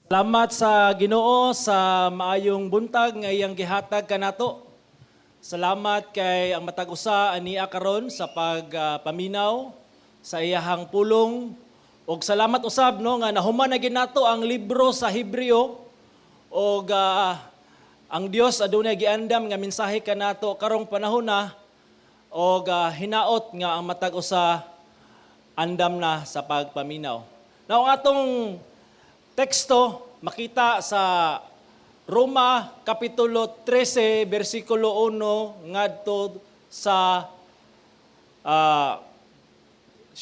Salamat sa Ginoo sa maayong buntag nga iyang gihatag kanato. Salamat kay ang matag usa ania karon sa pagpaminaw sa iyahang pulong ug salamat usab no nga nahuman na gid nato ang libro sa Hebreo ug ang Dios adunay giandam nga mensahe kanato karong panahon na ug hinaot nga ang matag usa andam na sa pagpaminaw. Now ang atong teksto makita sa Roma Kapitulo 13, versikulo 1 ngadto sa 7.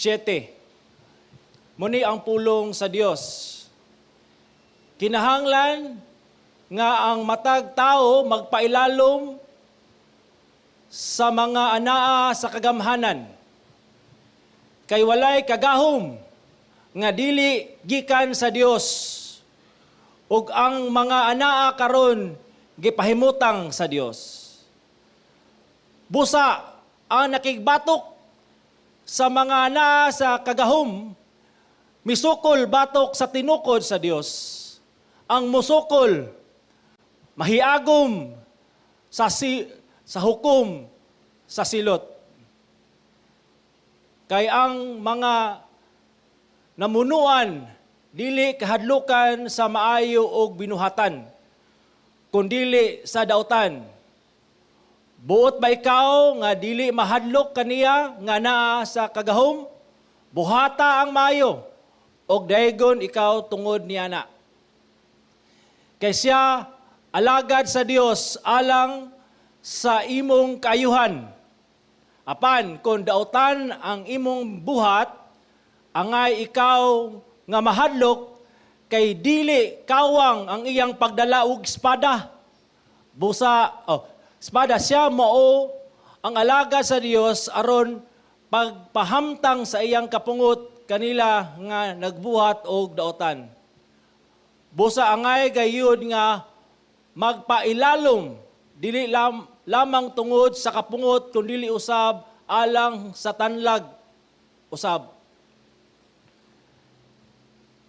Muni ang pulong sa Dios. Kinahanglan nga ang matag tao magpailalom sa mga anaa sa kagamhanan. Kay walay kagahom nga dili gikan sa Dios ug ang mga anaa karon gipahimutang sa Dios. Busa ang nakigbatok sa mga anaa sa kagahom misukol batok sa tinukod sa Dios. Ang musukol mahiagom sa hukom sa silot. Kay ang mga namunuan, dili kahadlukan sa maayo og binuhatan, kundili sa dautan. Buot ba ikaw nga dili mahadlok kaniya nga naa sa kagahom? Buhata ang maayo, og daygon ikaw tungod niya na. Kay siya alagad sa Dios alang sa imong kaayuhan. Apan kung dautan ang imong buhat, angay ikaw nga mahadlok kay dili kawang ang iyang pagdala og espada. Espada siya mao ang alaga sa Dios aron pagpahamtang sa iyang kapungot kanila nga nagbuhat og daotan. Busa angay gayud nga magpailalom dili lamang tungod sa kapungot kundi usab alang sa tanlag usab.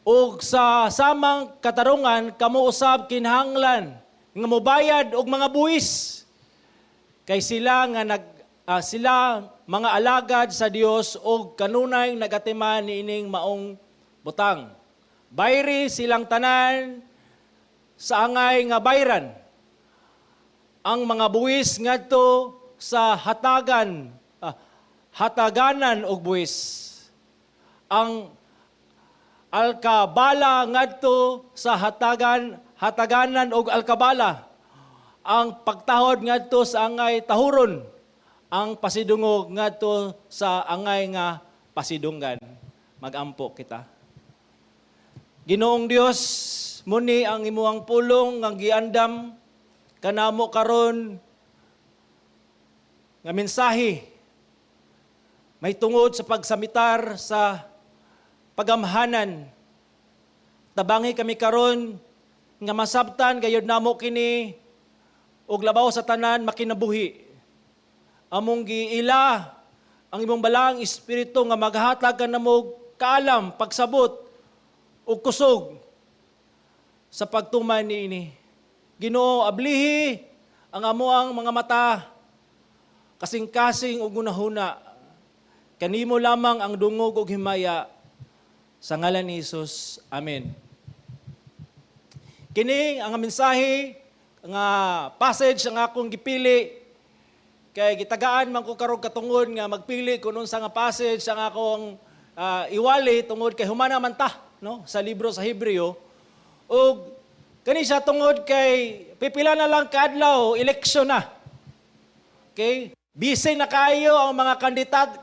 Ug sa samang katarungan, kamo usab kinahanglan nga mobayad og mga buwis. Kay sila mga alagad sa Dios og kanunay nagatiman niining maong butang. Bayri silang tanan sa angay nga bayran. Ang mga buwis ngadto sa hataganan og buwis. Ang alkabala ngadto sa hataganan og alkabala. Ang pagtahod ngadto sa angay tahuron, ang pasidungog ngadto sa angay nga pasidunggan. Magampo kita. Ginoong Dios, muni ang imuhang pulong nga giandam kanamo karon nga mensahe may tungod sa pagsamitar sa pagamhanan. Tabangi kami karon nga masabtan gayud namo kini ug labaw sa tanan makinabuhi. Among giila ang imong balang espiritu nga maghatag kanamo kaalam, pagsabot ug kusog sa pagtuman niini. Ginoo, ablihi ang amoang mga mata kasing-kasing ug hunahuna. Kanimo lamang ang dungog ug himaya. Sa ngalan ni Jesus. Amen. Kini ang mensahe, nga passage ang akong gipili, kay gitagaan man ko karong katungod nga magpili kung unsa nga passage ang akong iwali tungod kay humana man ta, no? Sa libro sa Hebreo. O kani siya tungod kay pipila na lang kaadlaw, eleksyon na. Okay? Busy na kayo ang mga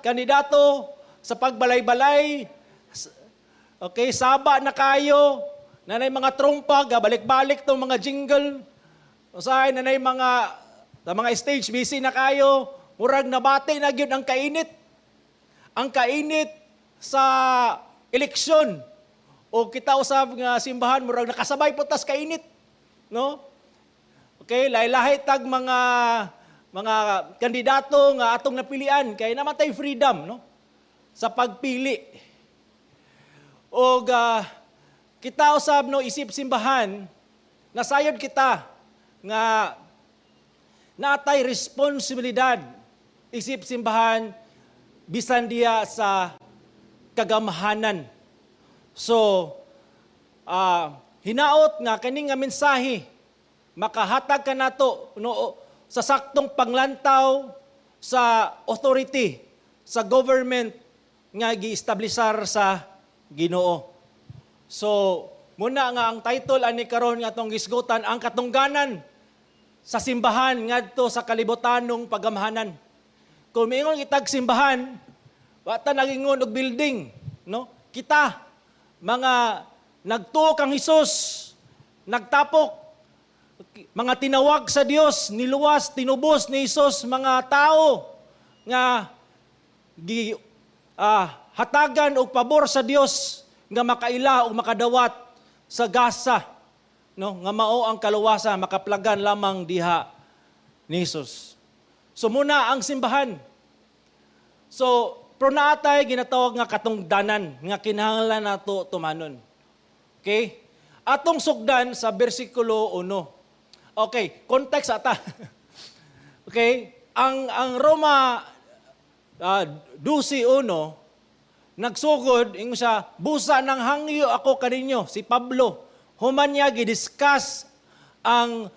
kandidato sa pagbalay-balay. Okay, saba na kayo, nanay mga trompa, balik-balik tong mga jingle. Usahay nanay mga stage, busy na kayo, murag nabati na gyud ang kainit. Ang kainit sa eleksyon. O kita usab nga simbahan, murag nakasabay po tas kainit. No? Okay, lahi-lahi tag mga kandidato nga atong napilian, kay namatay freedom, no? Sa pagpili. O kita usab no isip simbahan, nasayod kita nga natay responsibilidad isip simbahan bisan diya sa kagamhanan. So, hinaot nga kaning nga mensahe makahatag ka nato no, sa saktong panglantaw sa authority, sa government nga giestablisar sa Ginoo. So, muna nga ang title ani karon nga atong gisgutan ang katungganan sa simbahan ngadto sa kalibutanong pagamhanan. Kung miingon kitag simbahan, wata nagingon og building, no? Kita mga nagtuo kang Hesus, nagtapok, mga tinawag sa Dios, niluwas, tinubos ni Hesus mga tao nga hatagan og pabor sa Dios nga makaila o makadawat sa gasa, no, nga mao ang kaluwasa makaplagan lamang diha ni Jesus. So muna ang simbahan. So pero naatay ginatawag nga katungdanan nga kinahanglan nato tumanon. Okay? Atong sugdan sa bersikulo 1. Okay, context ata. Okay? Ang Roma 12:1 nagsugod ingon siya, busa ng hangyo ako kaninyo, si Pablo. Human niya gidiscuss ang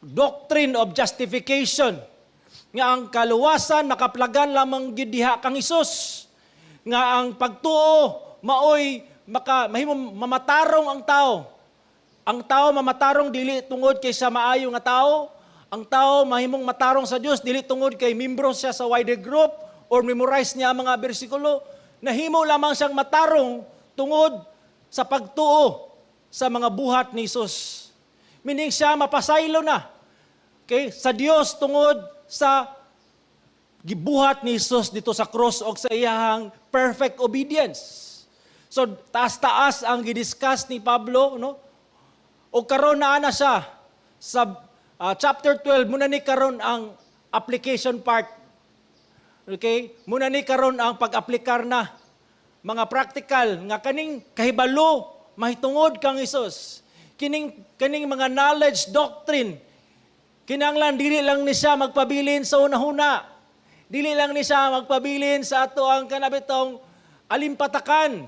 doctrine of justification. Nga ang kaluwasan makaplagan lamang gid diha kang Hesus. Nga ang pagtuo maoy mahimong mamatarong ang tao. Ang tao mamatarong dili tungod kay sa maayo nga tao. Ang tao mahimong matarong sa Dios dili tungod kay membro siya sa wider group or memorize niya ang mga bersikulo. Nahimo lamang siyang matarong tungod sa pagtuo sa mga buhat ni Jesus. Meaning siya mapasaylo na. Okay? Sa Dios tungod sa gibuhat ni Jesus dito sa cross o sa iyahang perfect obedience. So taas-taas ang gidiscuss ni Pablo, no? O karon na siya sa chapter 12 muna ni karon ang application part. Okay? Muna ni karon ang pag-aplikar na mga practical nga kaning kahibalo mahitungod kang Hesus. Kining mga knowledge doctrine kinahanglan dili lang ni siya magpabilin sa unahuna. Dili lang ni siya magpabilin sa ato ang kanabitong alimpatakan.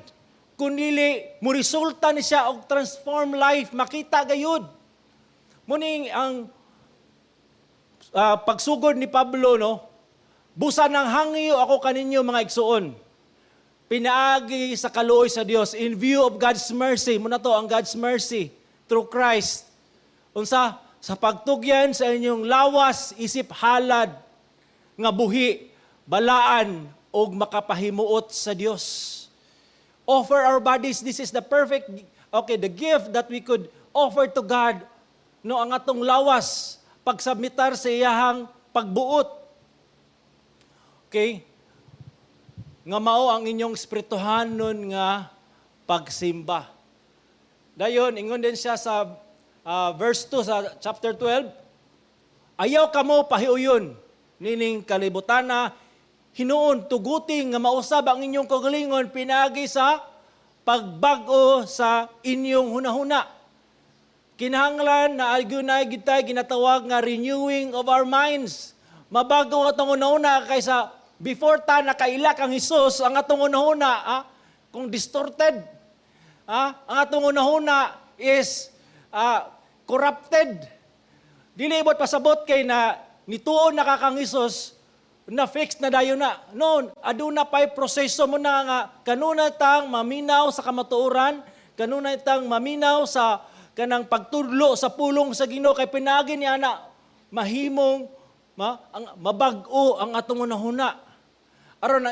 Kundi mo resulta ni siya og transform life makita gayud. Muning ang pagsugod ni Pablo, no? Busa ng hangyo ako kaninyo mga igsuon. Pinaagi sa kaluoy sa Dios in view of God's mercy. Muna to ang God's mercy through Christ. Unsa sa pagtugyan sa inyong lawas isip halad nga buhi balaan og makapahimuot sa Dios. Offer our bodies, this is the perfect the gift that we could offer to God, no, ang atong lawas pagsubmitar sa iyahang pagbuot. Okay? Nga mao ang inyong espirituhanon nga pagsimba. Dayon, ingon din siya sa verse 2 sa chapter 12, ayaw kamo pahiuyon, nining kalibutana, hinuon tuguting nga mausab ang inyong kagalingon pinagi sa pagbago sa inyong hunahuna. Kinahanglan na agyunay gitay ginatawag nga renewing of our minds. Mabago nga itong una kaysa before ta nakaila kang Hesus, ang atong una kung distorted. Ang atong una is corrupted. Dili ibot pasabot kay na nituon na ka kang Hesus, na fix na dayon na. No, aduna pay proseso mo na nga kanunay tang maminaw sa kamatuoran, kanunay tang maminaw sa kanang pagtudlo sa pulong sa Ginoo kay pinagi niya na mahimong mabag-o ang atong unahuna. Aron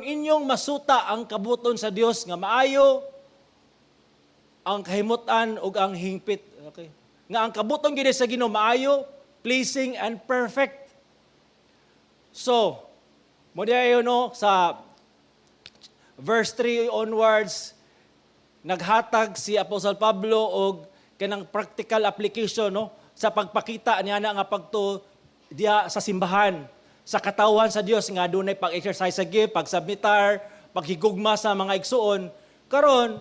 inyong masuta ang kabuton sa Dios nga maayo ang kahimutan ug ang hingpit. Okay. Nga ang kabuton gid sa Ginoo maayo, pleasing and perfect. So, mo diayo no sa verse 3 onwards naghatag si Apostle Pablo og kanang practical application, no, sa pagpakita niya na nga pagto diya sa simbahan, sa katawan sa Dios nga dunay pag-exercise sa gift, pagsubmitar, paghigugma sa mga igsuon. Karon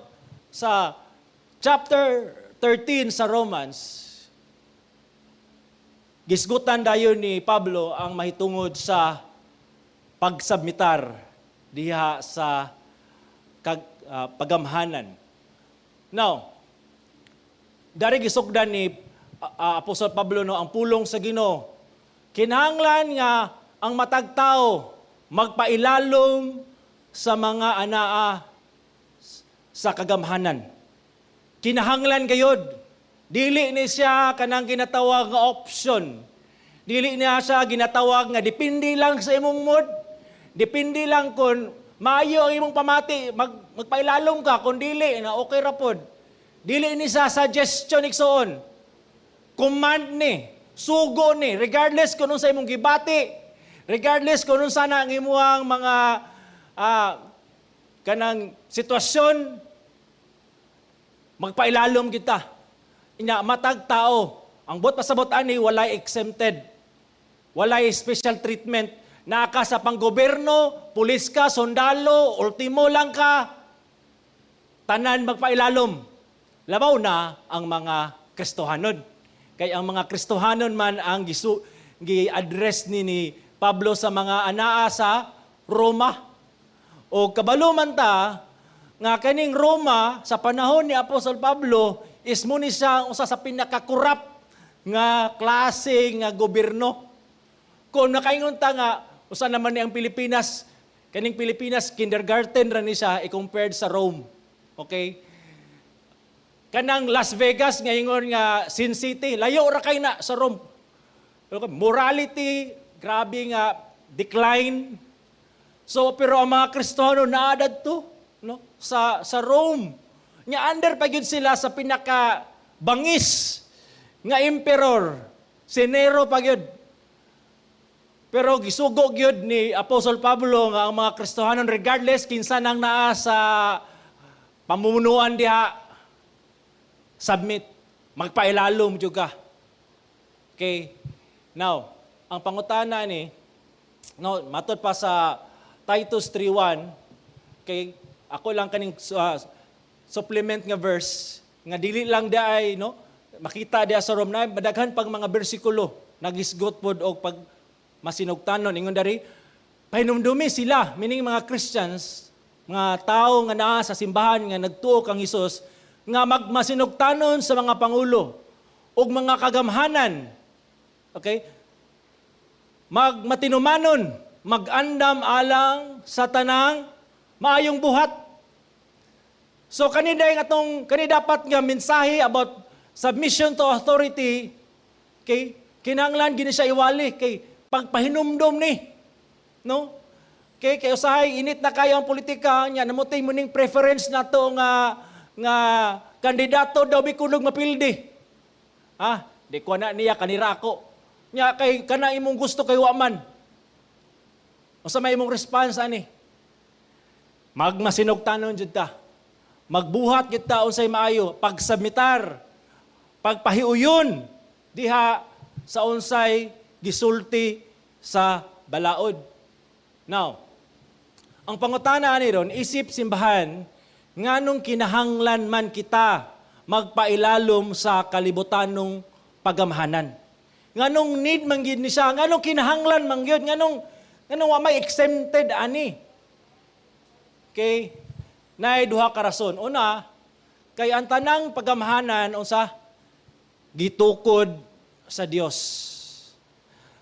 sa chapter 13 sa Romans, gisgutan dayon ni Pablo ang mahitungod sa pagsubmitar diha sa pagamhanan. Now, dari gisugdan ni Apostol Pablo no ang pulong sa Ginoo. Kinahanglan nga ang matag tao magpailalom sa mga anaa sa kagamhanan. Kinahanglan gayud. Dili ni siya kanang ginatawag nga option. Dili niya siya ginatawag nga depende lang sa imong mood. Depende lang kung maayo ang imong pamati, magpailalom ka, kung dili, na okay ra pod. Dili ni sa suggestion igsoon. Command ni, sugo ni, regardless kung sa imong gibati, regardless kung sana ang imuhang mga kanang sitwasyon, magpailalom kita. Ina matag tao, ang bot pasabot ani walay exempted. Walay special treatment. Naka sa panggoberno, pulis ka, sundalo, ultimo lang ka, tanan magpailalom. Labaw na ang mga Kristohanon. Kaya ang mga Kristohanon man ang gi-address ni Pablo sa mga anaa sa Roma. O kabalo man ta, nga kaning Roma, sa panahon ni Apostol Pablo, is muni siya usa sa pinakakurap nga klase nga gobyerno. Kung nakaingon ta nga, usa naman ni ang Pilipinas, kaning Pilipinas, kindergarten ra ni siya, i-compared sa Rome. Okay? Kanang Las Vegas, ngayon nga Sin City, layo ra kay na sa Rome. Morality, grabe nga, decline. So, pero ang mga Kristiyano naadad to, no? sa Rome. Nga under pa yun sila sa pinaka-bangis nga emperor, si Nero pa yun. Pero gisugog yun ni Apostol Pablo nga ang mga Kristohanon regardless kinsa nang naa sa pamumunuan diha, submit, magpailalom juga. Okay? Now, ang pangutana ni, no, matod pa sa Titus 3:1, okay, ako lang kaning supplement nga verse, nga dili lang daay, no, makita diha sa Rome na, madaghan pag mga bersikulo, nagisgot pod og pag masinugtanon. Ingon dari, pahinumdumi sila, meaning mga Christians, mga tao nga naa sa simbahan, nga nagtuo kang Hesus, nga masinugtanon sa mga pangulo, o mga kagamhanan, okay, matinumanon, mag-andam alang sa tanang maayong buhat. So kanina dapat nga mensahe about submission to authority, okay, kinahanglan gini siya iwali, kay pagpahinumdom ni, no? Kay usahay init na kayo ang politika nya, namutay mo ning preference nato nga kandidato daw bikunog mapildi. Di ko na niya kanira ako. Nya kay kana imong gusto kay waman. O sa may imong response ani? Magmasinugtanon jud ta. Magbuhat jud ta unsay maayo, pagsubmitar, pagpahiuyon diha sa unsay gisulti sa balaod. Now, ang pangutana ni ron, isip simbahan, nganong kinahanglan man kita magpailalom sa kalibutanong pagamhanan. Nganong need man gyud ni siya, nganong kinahanglan man gyud, nganong wa may exempted ani. Okay? Nay duha ka rason. Una, kay ang tanang pagamhanan unsa gitukod sa Dios.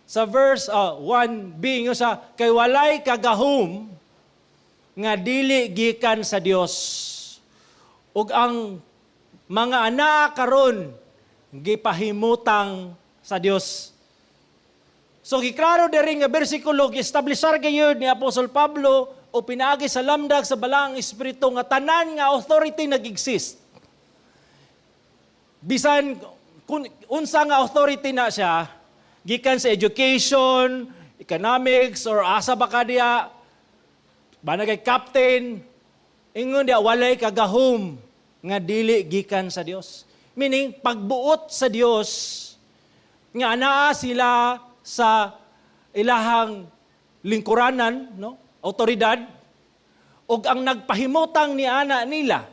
Sa verse 1b sa kay walay kagahom nga dili gikan sa Dios. Ug ang mga anak karon gipahimutang sa Dios. So giklaro diri nga bersikulo gi-establishar gayud ni Apostol Pablo o pinaagi sa lamdag sa balang espiritu nga tanan nga authority nag-exist. Bisan kung unsa nga authority na siya, gikan sa education, economics, or asa ba ka diya, banagay captain, ingon diya walay kagahom nga dili gikan sa Dios. Meaning, pagbuot sa Dios, nga anaa sila sa ilahang lingkuranan, no? Autoridad, ug ang nagpahimutang ni ana nila.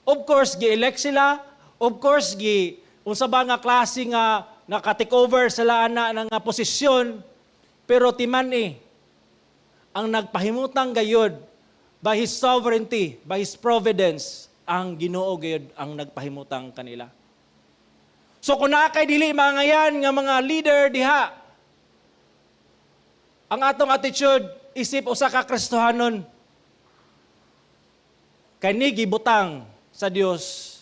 Of course, gi-elect sila. Of course, unsa ba nga klase nga naka-take over sila ana ng posisyon. Pero timan ang nagpahimutang gayod by His sovereignty, by His providence, ang Ginoo gayod ang nagpahimutang kanila. So kung nakay dili mga yan nga mga leader diha, ang atong attitude isip usa ka Kristohanon, kani gibutang sa Dios,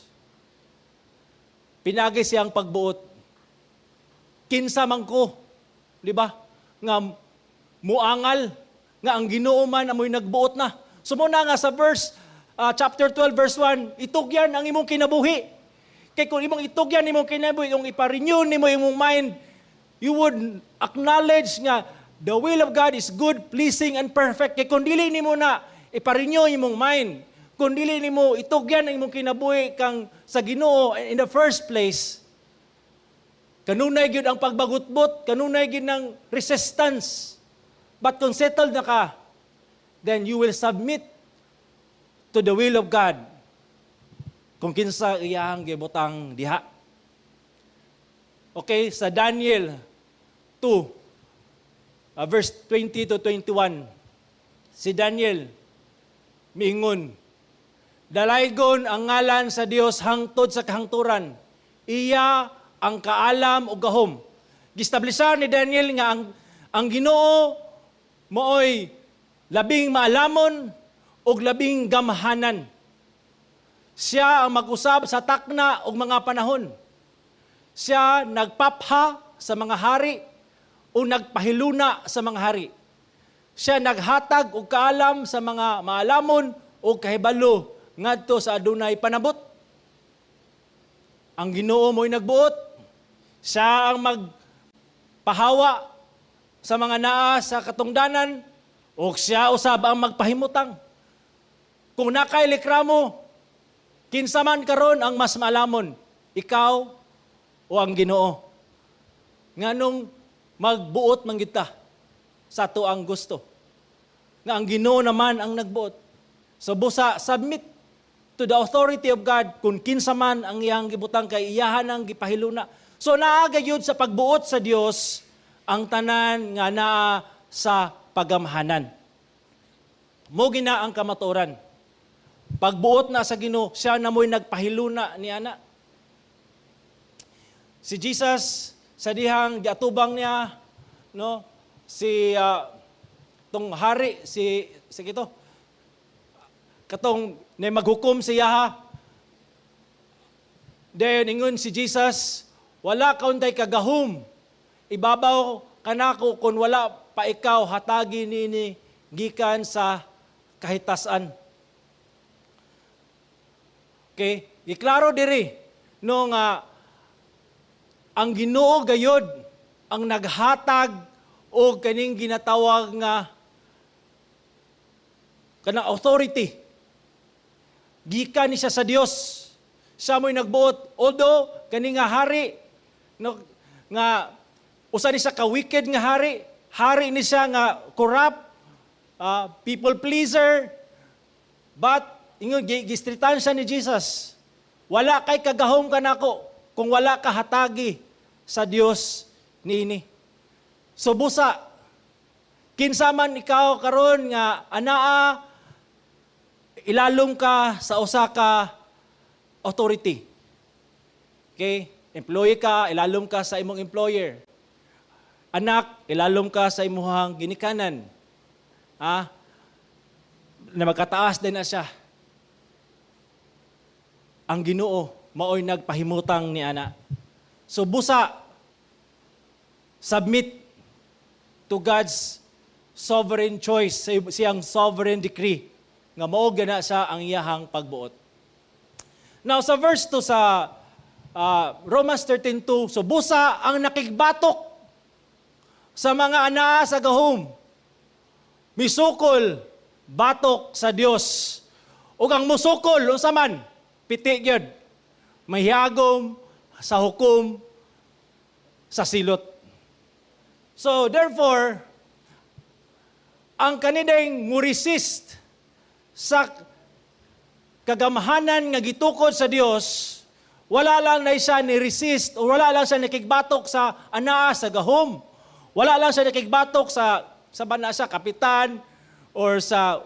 pinagi siyang pagbuot. Kinsa man ko, di ba? Nga muangal, nga ang Ginoo man amoy nagbuot na. Sumuna nga sa chapter 12, verse 1, itugyan ang imong kinabuhi. Kaya kung imong itugyan imong kinabuhi, yung iparenew nimo imong mind, you would acknowledge nga the will of God is good, pleasing, and perfect. Kaya kung dili nimo na iparenew imong mind, kung dili nimo itugyan ang imong kinabuhi kang sa Ginoo in the first place, kanunay gyud ang pagbagutbot, kanunay gyud ng resistance. But kung settled na ka, then you will submit to the will of God. Kung kinsa iyang gibutang diha. Okay, sa Daniel 2, verse 20 to 21, si Daniel miingon, dalaygon ang ngalan sa Dios hangtod sa kahangturan, iya ang kaalam o gahom. Gistablisan ni Daniel nga ang Ginoo mooy labing maalamon o labing gamhanan. Siya ang mag-usab sa takna o mga panahon. Siya nagpapha sa mga hari o nagpahiluna sa mga hari. Siya naghatag og kaalam sa mga maalamon o kahibalo ngadto sa adunay panabot. Ang Ginoo mo'y nagbuot. Siya ang magpahawa sa mga naa sa katungdanan o siya usab ang magpahimutang. Kung nakay likramo, kinsa man karon ang mas maalamon, ikaw o ang Ginoo? Nganong magbuot man kita sa tuang gusto. Nga ang Ginoo naman ang nagbuot. So busa, submit to the authority of God kung kinsa man ang iyang gibutang kay iyahan ang gipahiluna. So naaga yun sa pagbuot sa Dios ang tanan nga naa sa pagamhanan. Mo gina ang kamatuoran. Pagbuot na sa Ginoo, siya na mo'y nagpahiluna ni ana. Si Jesus sa dihang giatubang niya, no, si tong hari si kito katong na maghukom siya ha. Then ingon si Jesus, wala kauntay kagahom, ibabaw kanako kung wala pa ikaw hatagi nini gikan sa kahitasan. Okay, giklaro diri no nga ang Ginoo gayod ang naghatag o kaning ginatawag nga kanang authority. Gikan ni siya sa Dios. Siya mo'y nagbuot. Although kani nga hari no, nga usa ni siya ka wicked nga hari ni siya nga corrupt, people pleaser, but ingon gistritan siya ni Jesus. Wala kay kagahom kanako kung wala ka hatagi sa Dios niini. So busa, kinsa man ikaw karon nga anaa ilalom ka sa usa ka authority. Okay? Employee ka, ilalom ka sa imong employer. Anak, ilalom ka sa imong ginikanan. Na magkataas din na siya. Ang Ginoo maoy nagpahimutang ni ana. So busa, submit to God's sovereign choice, siyang sovereign decree, nga mao gana siya ang iyahang pagbuot. Now sa verse 2 sa Romans 13:2, so busa ang nakigbatok sa mga anaa sa gahom, misukol batok sa Dios. Ug ang musukol unsa man, piti gyud, mahiyagom sa hukom sa silot. So therefore, ang kaninding mo resist sa kagamhanan nga gitukod sa Dios, wala lang na siya ni-resist o wala lang siya nakigbatok sa anaa sa gahom. Wala lang siya nakigbatok sa bana siya kapitan or sa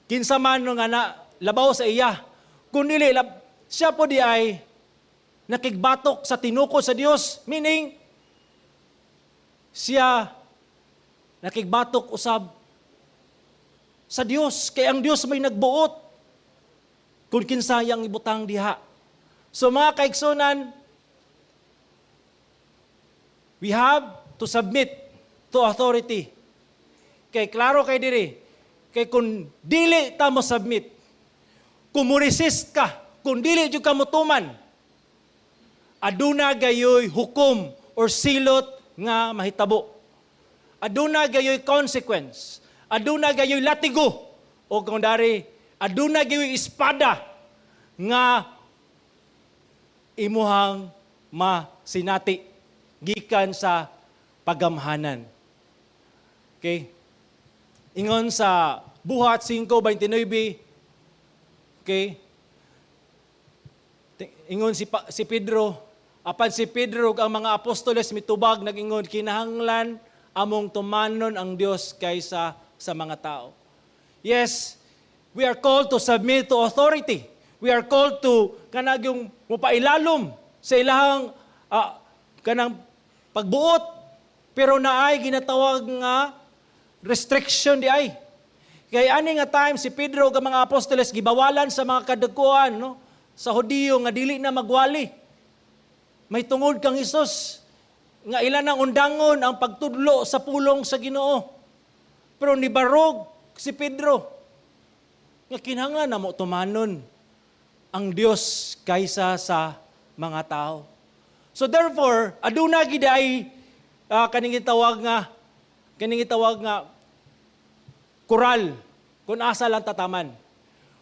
kinsaman nga na labaw sa iya. Kundi siya po di ay nakigbatok sa tinukod sa Dios, meaning siya nakigbatok usab sa Dios, kay ang Dios may nagbuot kung kinsayang ibutang diha. So mga kaigsunan, we have to submit to authority. Kay klaro kay diri, kay kung dili ta mo submit, kung mo resist ka, kung dili jud ka mutuman, aduna gayoy hukom or silot nga mahitabo. Aduna gayoy consequence. Aduna gayoy latigo. O kung dari, aduna gayoy espada nga imuhang masinati gikan sa pagamhanan. Okay? Ingon sa Buhat 5:29, okay? Ingon si Pedro, apan si Pedro ang mga apostoles mitubag nag-ingon, kinahanglan among tumanon ang Dios kaysa sa mga tao. Yes, we are called to submit to authority. We are called to kanang yung mupailalom sa ilahang kanang pagbuot, pero naay ginatawag nga restriction di ay. Kaya ani nga time si Pedro ug mga apostoles gibawalan sa mga kadagkuan, no, sa Hudiyo nga dili na magwali. May tungod kang Hesus nga ilan ang undangon ang pagtudlo sa pulong sa Ginoo. Pero nibarog si Pedro nga kinahanglan na mo tumanon ang Dios kaysa sa mga tao. So therefore, aduna gid ay kaning gitawag nga koral kung asa lang tataman.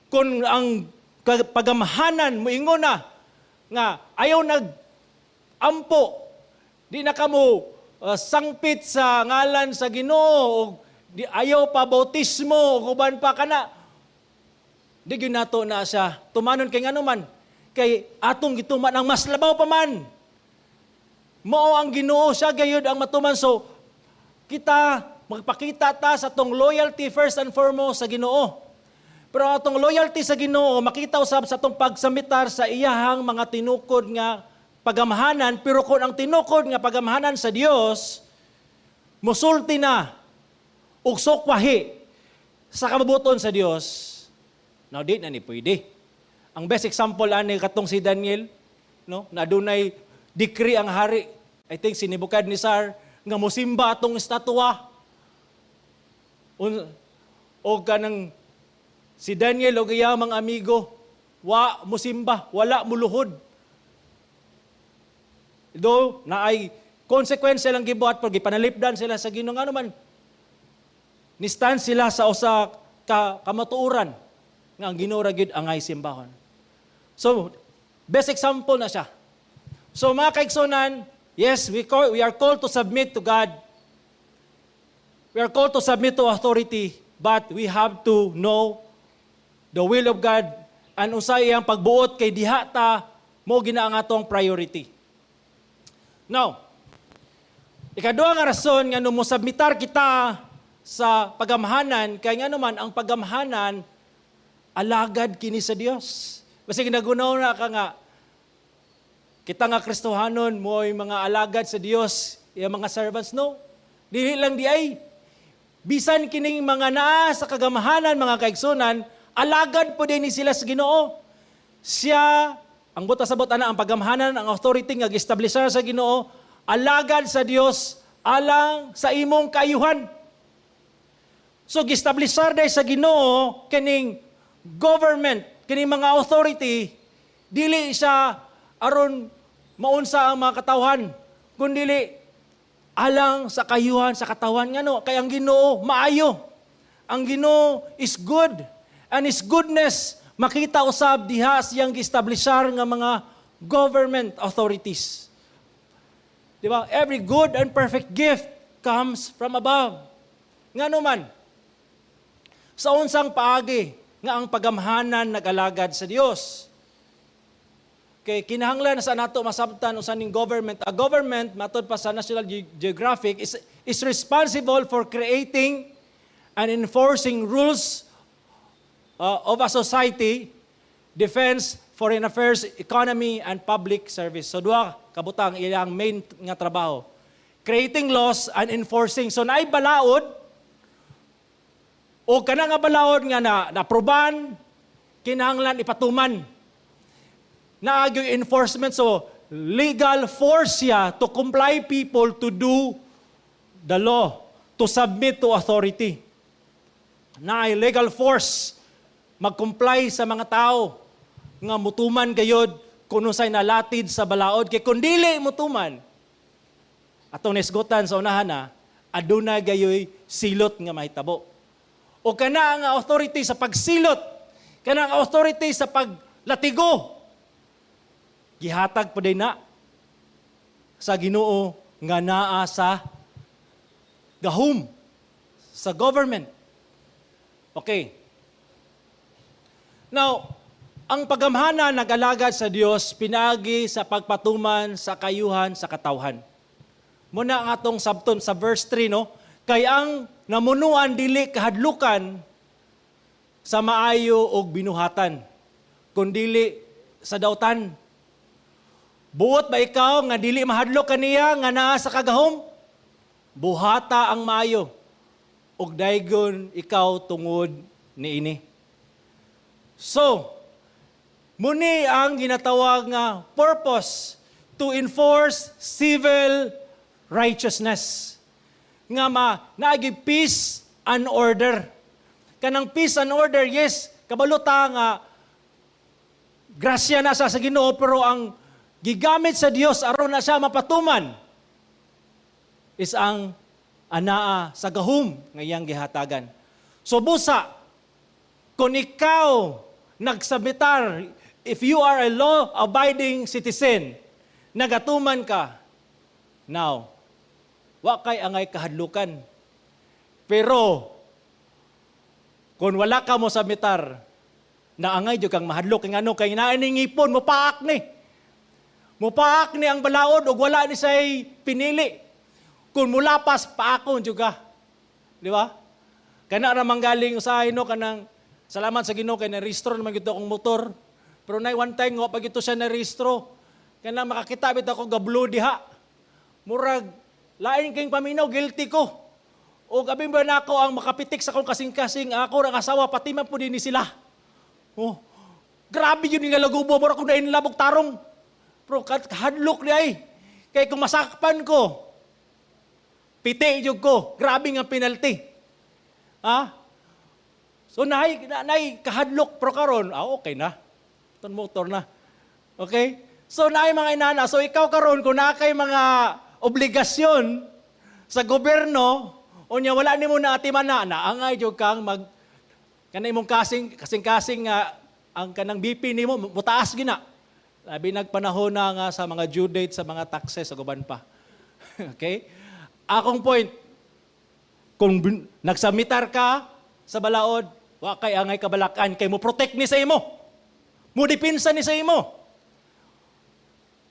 Kung ang pagamhanan moingon na nga ayaw nag-ampo, di na kamo sangpit sa ngalan sa Ginoo o di ayaw pa bautismo o uban pa kana. Di gyud nato na siya tumanon kay nganuman kay atong gituman ang mas labaw pa man. Mao ang Ginoo siya gayud ang matuman, so kita magpakita ta sa tong loyalty first and foremost sa Ginoo. Pero atong loyalty sa Ginoo makita usab sa atong pagsamitar sa iyahang mga tinukod nga pagamhanan, pero kung ang tinukod nga pagamhanan sa Dios musulti na ug sukwahi sa kabubuton sa Dios, now di na ni pwede. Ang best example ani katong si Daniel, no, na adunay decree ang hari, I think si Nebuchadnezzar, nga mosimba atong estatwa. O kanang si Daniel o gayamang amigo, wa mosimba, wala muluhod. Do na ay konsekwensya lang gibuhat pag gipanalipdan sila sa Ginoo nga naman. Nistan sila sa usa ka kamatuoran nga ang Ginoo ra gyud angay simbahon. So, best example na siya. So mga kaigsunan, yes, we are called to submit to God. We are called to submit to authority, but we have to know the will of God and usay ang pagbuot kay diha ta mo gina ang atong priority. Now, ikaduha nga rason nga mo submitar kita sa pagamhanan, kay nga naman ang pagamhanan alagad kini sa Dios. Basta ginagunaw na ka nga kita nga Kristohanon mo ay mga alagad sa Dios, yung mga servants, no? Dili lang di ay. Bisan kining mga naa sa kagamhanan, mga kaigsunan, alagad po din sila sa Ginoo. Siya, ang buta sa buta na, ang pagamhanan, ang authority nga gi-establishar sa Ginoo, alagad sa Dios, alang sa imong kaayuhan. So, gi-establishar dahil sa Ginoo, kining government, kining mga authority, dili siya aron maunsa ang mga katawhan, kundili alang sa kayuhan sa katawan ngano kay ang Ginoo maayo. Ang Ginoo is good, and His goodness makita usab diha siyang gi-establishar nga mga government authorities. Di ba? Every good and perfect gift comes from above. Ngano man sa unsang paagi nga ang pagamhanan nagalagad sa Dios. Kay kinahanglan sa nato masabtan usa ning government. A government matud pa sa National Geographic is responsible for creating and enforcing rules of a society, defense, foreign affairs, economy, and public service. So duha kabutang iyang main nga trabaho. Creating laws and enforcing. So naay balaod o kana nga balaod nga na-aproban, kinahanglan ipatuman. Naagyo enforcement, so legal force siya to comply people to do the law, to submit to authority. Naay legal force mag-comply sa mga tao nga mutuman gayod kung unsay nalatid sa balaod. Kay kung dili mutuman, atong nesgotan sa unahan na, aduna gayoy silot nga mahitabo. O kana nga authority sa pagsilot, kana nga authority sa paglatigo, gihatag pa din na sa Ginoo nga naa sa gahum, sa government. Okay. Now, ang pagamhana nag-alagad sa Dios pinagi sa pagpatuman sa kayuhan sa katawhan. Muna ang atong sabton sa verse 3, no? Kay ang namunuan dili kahadlukan sa maayo og binuhatan, kundili sa dautan. Buot ba ikaw nga dili mahadlok kaniya nga naa sa kagahom? Buhata ang maayo, ug daygon ikaw tungod niini. So, muni ang ginatawag nga purpose to enforce civil righteousness. Nga naagi peace and order. Kanang peace and order, yes, kabaluta nga grasya na sa Ginoo, pero ang gigamit sa Dios aron na siya mapatuman is ang anaa sa gahum nga iyang gihatagan. So busa, kung ikaw nagsabitar, if you are a law-abiding citizen, nagatuman ka, now, wa kay angay kahadlukan. Pero, kung wala ka mo sabitar, naangay jud kang mahadlok, kay ano, kay naaning ipon, mupaak ni. Mupaak ni ang balaod, o wala ni say pinili. Kung mulapas, paakon juga. Di ba? Kana ramang galing usahay no, kanang salamat sa Ginoo kay na-rehistro naman gito akong motor. Pero na one time nga pag ito siya na-rehistro, kana makakita bit ako gablo diha. Murag lain kayong paminaw, guilty ko. O gabi ba na ako ang makapitik sa akong kasing-kasing, ako ang asawa, pati man po din ni sila. Oh, grabe yun nga lagubo, mura ko na inlabog tarong. Pero kahadlok di ay. Kaya kung masakpan ko, piti yun ko, grabe nga penalty. Ha? So naay kahadlok, pero karon, okay na. Itong motor na. Okay? So naay mga inana, so ikaw karon kung nakay mga obligasyon sa gobyerno, o niya wala nimo na atiman na angay jud kang kanay imong kasing nga ang kanang BP nimo mutaas gina. Labi nagpanahon na nga sa mga due date sa mga taxes sa guban pa. Okay? Akong point, kung nagsamitar ka sa balaod, wa kay angay kabalakan kay mo protect ni sa imo. Mo dipinsa ni sa imo.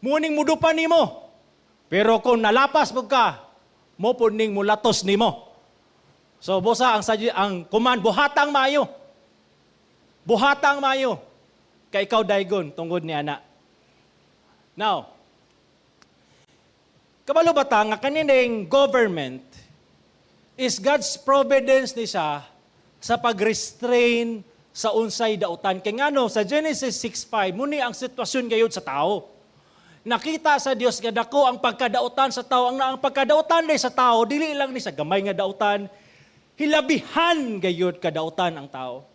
Muning mudupan nimo. Pero kung nalapas mo ka, mo po ning mulatos nimo. So bosa ang command, buhatang maayo. Buhatang maayo. Kay ikaw daygon tungod ni ana. Now, kabalo bata nga kanining government is God's providence ni siya sa pag-restrain sa unsay dautan. Kay ngano sa Genesis 6:5 muni ang sitwasyon gayud sa tao. Nakita sa Dios nga dako ang pagkadautan sa tao. Ang pagkadautan day sa tao dili lang ni sa gamay nga dautan, hilabihan gayud kadautan ang tao.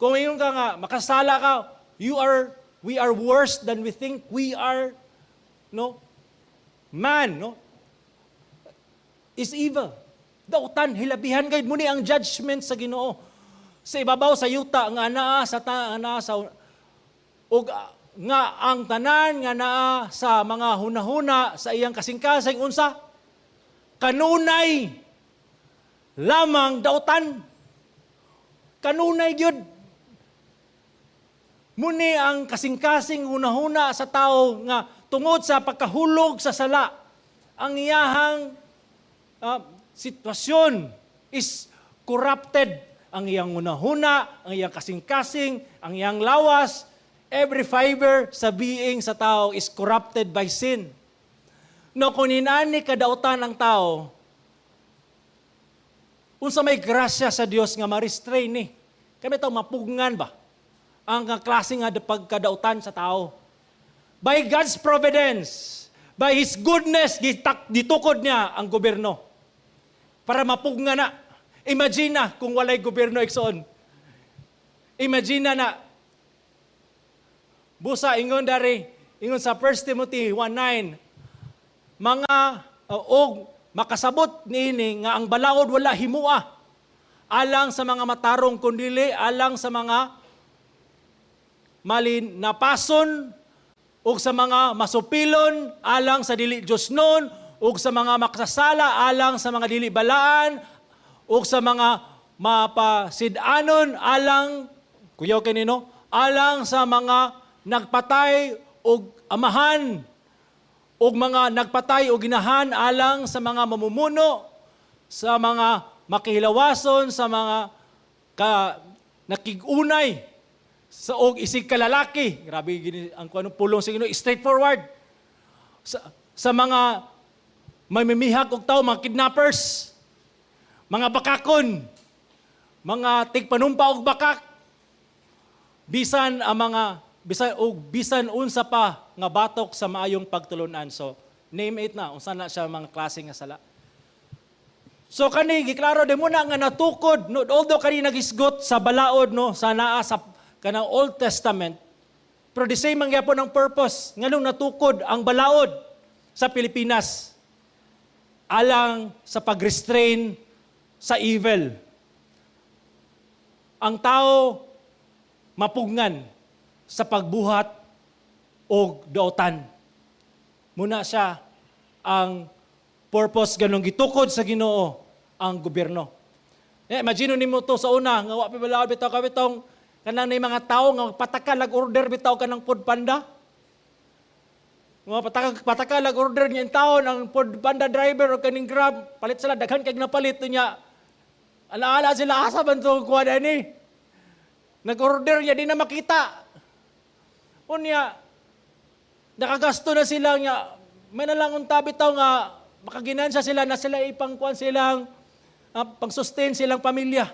Kung ingon ka nga makasala ka, we are worse than we think we are. No? Man, no? Is evil. Dautan, hilabihan gayud muni ang judgment sa Ginoo. Sa ibabaw sa yuta nga naa sa ug nga ang tanan nga naa sa mga hunahuna sa iyang kasing-kasing unsa kanunay lamang dautan. kanunay gyud. Muni ang kasing-kasing hunahuna sa tao nga tungod sa pagkahulog sa sala, ang iyahang sitwasyon is corrupted. Ang iyang hunahuna, ang iyang kasing-kasing, ang iyang lawas, every fiber sa being sa tao is corrupted by sin. No, kung inani kadautan ang tao, unsa may grasya sa Dios nga ma-restrain ni. Kami tayo mapugngan ba ang klase nga pagkadautan sa tao? By God's providence, by His goodness, gitukod niya ang gobyerno para mapugngan na. Imagine na kung walay gobyerno iksoon. Imagine na. Busa, ingon sa 1 Timothy 1:9, mga makasabot niini nga ang balaod wala himua alang sa mga matarong kundili, alang sa mga malin napason ug sa mga masupilon alang sa dili Dios noon, ug sa mga makasasala alang sa mga dili balaan, ug sa mga mapasidanon alang kuyaw kanino alang sa mga nagpatay og amahan, ug mga nagpatay o ginahan alang sa mga mamumuno, sa mga makihilawason, sa mga nakigunay, sa og isig kalalaki. Grabe ang kuno pulong sa Ginoo, straightforward. Sa mga may mimihak og tao, mga kidnappers, mga bakakon, mga tigpanumpa og bakak, bisan ang mga bisan unsa pa nga batok sa maayong pagtulunan. So, name it na, unsa na siya mga klase nga sala. So, kani, giklaro din muna nga natukod, no, although kani nagisgot sa balaod, no, sa naa sa kanang Old Testament, pero the same ang gyapon ang purpose, nganong natukod ang balaod sa Pilipinas alang sa pag-restrain sa evil. Ang tao mapugngan sa pagbuhat o dautan. Muna siya ang purpose ganong gitukod sa Ginoo ang gobyerno. Imagine nimo to sa una nga wa pa balaod bitaw ka bitong kanang nay mga tawo nga patakalag order bitaw kanang food panda. Mga patakalag order niya taon ang food panda driver o kaning Grab palit sila daghan kay napalit niya. Alaala sila asa man to kuha ni. Nag-order niya di na makita. Unya, nakagasto na sila nga, may nalang unta bitaw nga, makaginansya sila na sila ipangkuan silang, pang-sustain silang pamilya.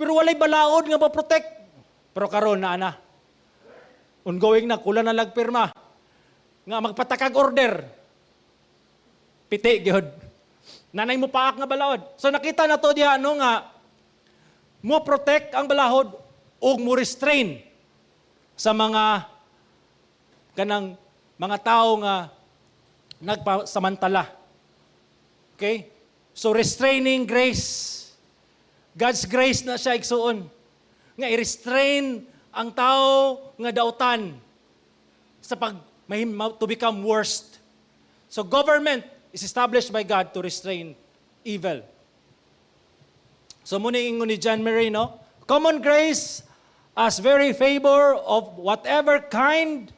Pero walay balaod nga ma-protect. Pero karon na. Ongoing na, kulang na lagpirma. Nga magpatakag order. Piti, gihod. Nanay mo paak nga balaod. So nakita na to diha, nga, mo protect ang balahod o mo restrain sa mga kanang mga tao nga nagpasamantala. Okay? So restraining grace. God's grace na siya igsuon. Nga i-restrain ang tao nga dautan sa to become worst. So government is established by God to restrain evil. So muna ingon ni John Marino, common grace as very favor of whatever kind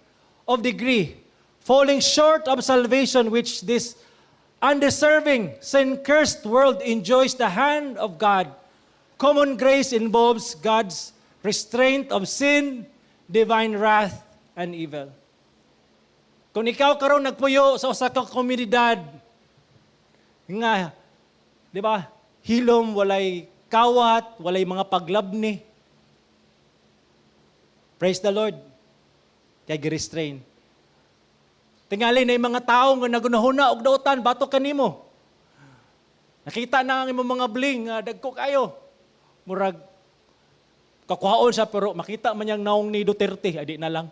of degree, falling short of salvation which this undeserving, sin-cursed world enjoys the hand of God. Common grace involves God's restraint of sin, divine wrath, and evil. Kung ikaw karon nagpuyo sa usa ka komunidad nga, di ba, hilom, walay kawat, walay mga paglabni, praise the Lord. Kaya gi-restrain. Tingali na yung mga tao nga nagunahuna og dautan, batok kanimo. Nakita na ang imong mga bling, dagko kayo. Murag, kakuhaon siya, pero makita man niyang naong ni Duterte, ay di na lang.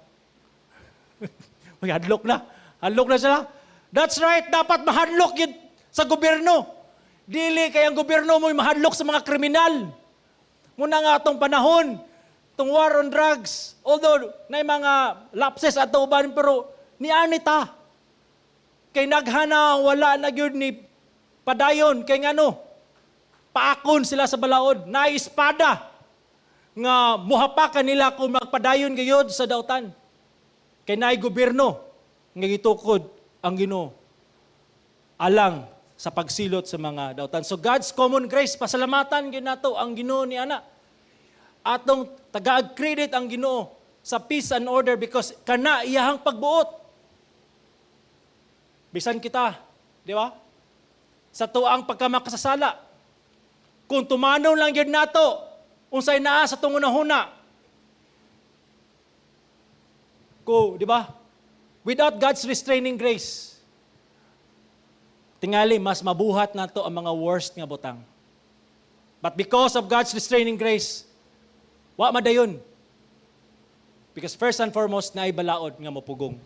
Hadlok na. Hadlok na sila. That's right, dapat mahadlok yun sa gobyerno. Dili kaya ang gobyerno mo mahadlok sa mga kriminal. Muna nga atong panahon, itong war on drugs, although na mga lapses at uban, pero ni Anita, kay naghana, wala na yun ni padayon, kay ngano, paakon sila sa balaod, na espada, nga muhapakan nila kung magpadayon gayud sa dautan. Kay naay gobyerno nga gitukod ang Ginoo alang sa pagsilot sa mga dautan. So God's common grace, pasalamatan gyud nato ang Ginoo ni ana. Atong tagaag credit ang Ginoo sa peace and order because kana iyahang pagbuot. Bisan kita, di ba? Sa tuang pagkamakasasala. Kung tumanon lang gyud nato, unsay naa sa tungunahuna. Di ba? Without God's restraining grace, tingali mas mabuhat nato ang mga worst nga butang. But because of God's restraining grace, wa madayon. Because first and foremost, naay balaod nga mapugong.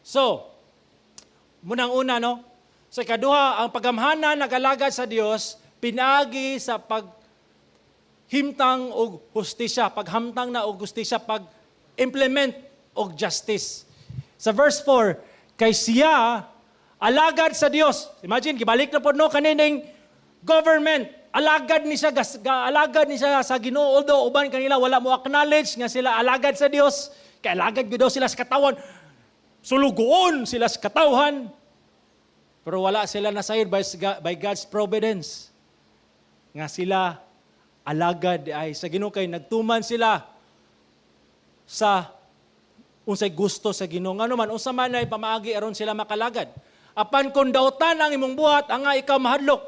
So, munang-una, no? Sa ikaduha, ang paggamhanan nagalagad sa Dios pinagi sa paghimtang og hustisya, paghamtang na og hustisya, pag-implement og justice. Sa verse 4, kay siya alagad sa Dios. Imagine, gibalik na po no kanining government. Alagad ni siya sa Ginoo, although uban kanila wala mo acknowledge nga sila alagad sa Dios, kay alagad gyud daw sila sa katawan. Sulugoon sila sa katawhan. Pero wala sila nasayod by God's providence. Nga sila alagad ay sa Ginoo, kay nagtuman sila sa unsay gusto sa Ginoo. Ngano man unsa man ay pamaagi aron sila makalagad. Apan kun dautan ang imong buhat, anga ikaw mahadlok.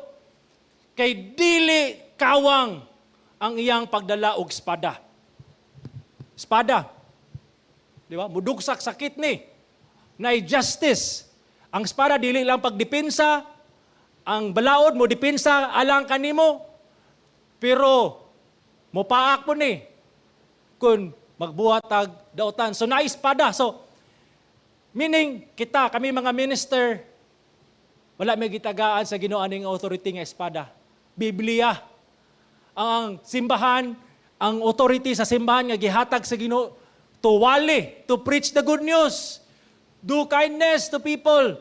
Kay dili kawang ang iyang pagdala og espada. Espada. Di ba? Mudugsak sakit ni. Nay justice. Ang espada dili lang pagdepensa, ang balaod mo depensa alang kanimo. Pero mopaak po ni kun magbuhat tag dautan. So na espada. So meaning kami mga minister, wala may gitagaan sa Ginoo aning authority nga espada. Biblia. Ang simbahan, ang authority sa simbahan nga gihatag sa Ginoo to wali, to preach the good news. Do kindness to people.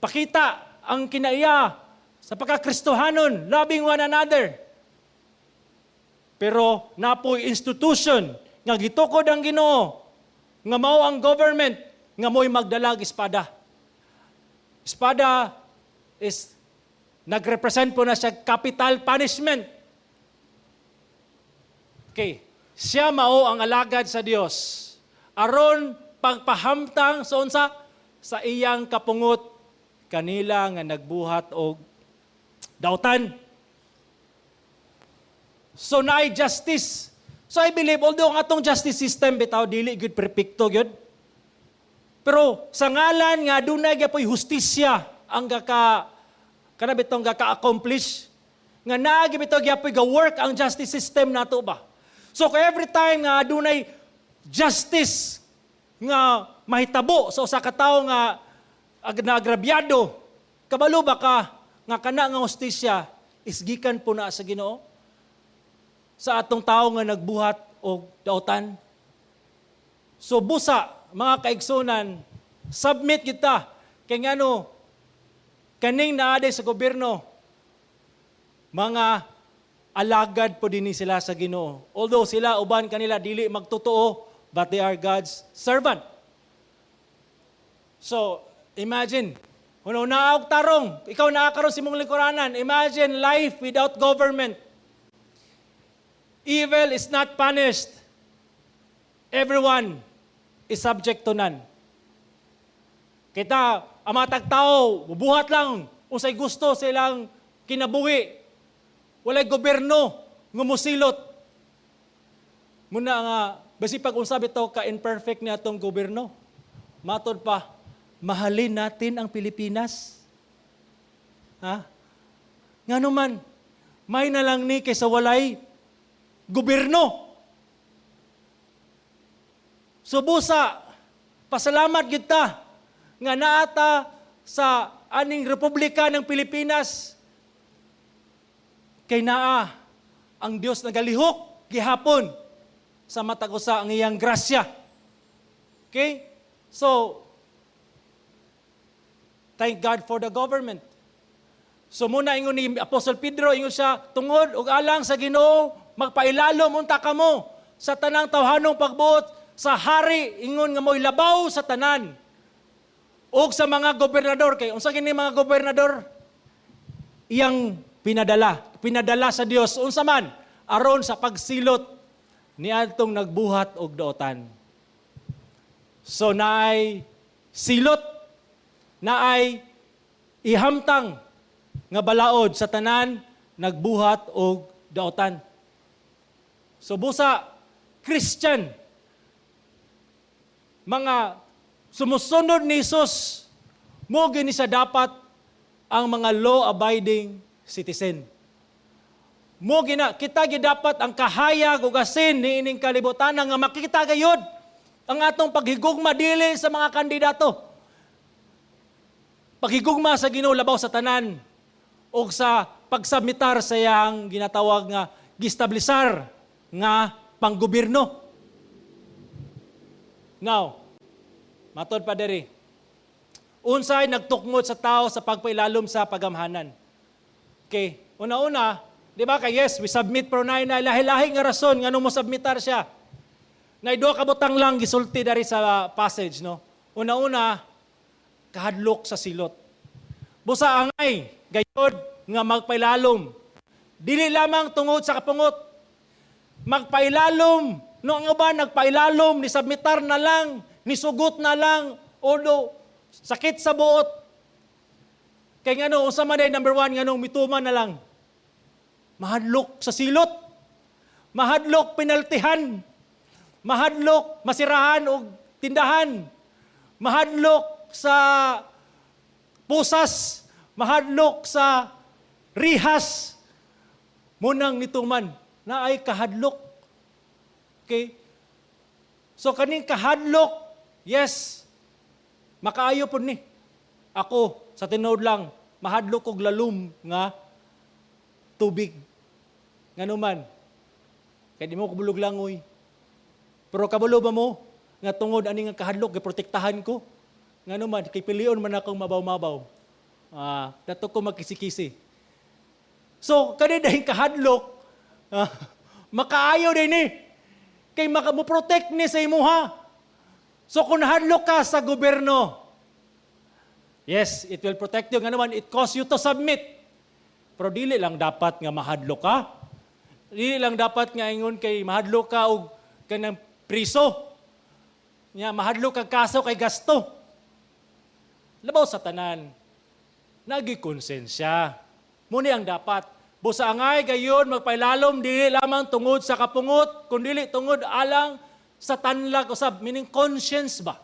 Pakita ang kinaiya sa pagkakristohanon, loving one another. Pero napoy institution nga gitukod ang Ginoo, nga mao ang government, nga mo'y magdalag espada. Espada is nagrepresent po na siya capital punishment. Okay. Siya mao ang alagad sa Dios. Aron pagpahamtang sa unsa sa iyang kapungot kanila nga nagbuhat og dautan. So naay justice. So I believe although ang atong justice system bitaw dili gyud perpekto gyud. Pero sa ngalan nga adunay gyapon hustisya ang kanabitong gaka-accomplish nga naagi bitaw gyapon ga-work ang justice system nato ba. So every time nga adunay justice nga mahitabo sa usa ka tawo nga naagrabyado, kabalo ba ka nga kana nga hustisya isgikan po na sa Ginoo sa atong tawo nga nagbuhat og dautan. So busa mga kaigsunan, submit kita kay ngano kaning naade sa gobyerno mga alagad po din sila sa Ginoo. Although sila uban kanila dili magtotoo, but they are God's servant. So, imagine, kung naog tarong, ikaw naakaroon si mong lingkuranan, imagine life without government. Evil is not punished. Everyone is subject to none. Kita, ang mga tagtao, bubuhat lang, unsay gusto silang kinabuhi. Walay gobyerno, ngumusilot. Muna nga, basi pag unsabi to ka-imperfect na itong gobyerno, matod pa, mahalin natin ang Pilipinas. Ha? Nga naman, may na lang ni kaysa walay gobyerno. So busa, pasalamat kita nga naata sa aning Republika ng Pilipinas kay naa ang Dios nagalihok gihapon sa matag usa ang iyang grasya. Okay? So, thank God for the government. So muna ingon ni Apostle Pedro, ingon siya, tungod og alang sa Ginoo, magpailalom unta kamo sa tanang tawhanong pagbuot sa hari ingon nga mo'y labaw sa tanan. O sa mga gobernador, kay unsa gini mga gobernador? Iyang pinadala sa Dios unsa man aron sa pagsilot ni adtong nagbuhat og daotan. So naay silot, naay ihamtang nga balaod sa tanan nagbuhat og daotan. So busa Christian, mga sumusunod ni Jesus, mo gini sa dapat ang mga law-abiding citizen. Mo gina kita gidapat ang kahayag ug asin niining kalibutan nga makita gayud ang atong paghigugma dili sa mga kandidato. Paghigugma sa Ginoo labaw sa tanan o sa pagsubmitar sa iyang ginatawag nga gistablisar nga panggobyerno. Now, matod pa diri. Unsay nagtukmod sa tao sa pagpailalom sa pagamhanan? Okay, una-una, di ba kay yes, we submit pero na lahi-lahi nga rason nganong mo submitar siya. Na duha ka butang lang gisulti dari sa passage, no. Una-una, kahadlok sa silot. Busa angay gayod nga magpailalom. Dili lamang tungod sa kapungot. Magpailalom, no ang uban nagpailalom ni submitar na lang, ni sugot na lang, o sakit sa buot. Kaya nga unsa man day number 1 nga mituman na lang. Mahadlok sa silot. Mahadlok penaltihan. Mahadlok masirahan og tindahan. Mahadlok sa pusas. Mahadlok sa rihas. Munang nituman na ay kahadlok. Okay? So kaning kahadlok, yes, makaayo po ni. Ako, sa tinod lang, mahadlok og lalum nga tubig. Nga naman, kaya di mo kabulog langoy. Pero kabulo ba mo, nga tungod ani nga kahadlok, giprotektahan ko. Nga naman, kay pilion man akong mabaw-mabaw. Dato ko magkisi-kisi. So, kanina kahadlok, makaayo din ni. Kay makamuprotect ni sa imuha. So kung nahadlok ka sa gobyerno, yes, it will protect you. Nga naman, it costs you to submit. Pero dili lang dapat nga mahadlok ka. Dili lang dapat nga ingon kay mahadlok ka o kanang priso. Nga mahadlok ka kaso kay gasto. Labaw sa tanan, nagikonsensya. Muni ang dapat. Busa angay gayon magpailalom dili lamang tungod sa kapungot, kundi tungod alang sa tanlag usab, meaning conscience ba?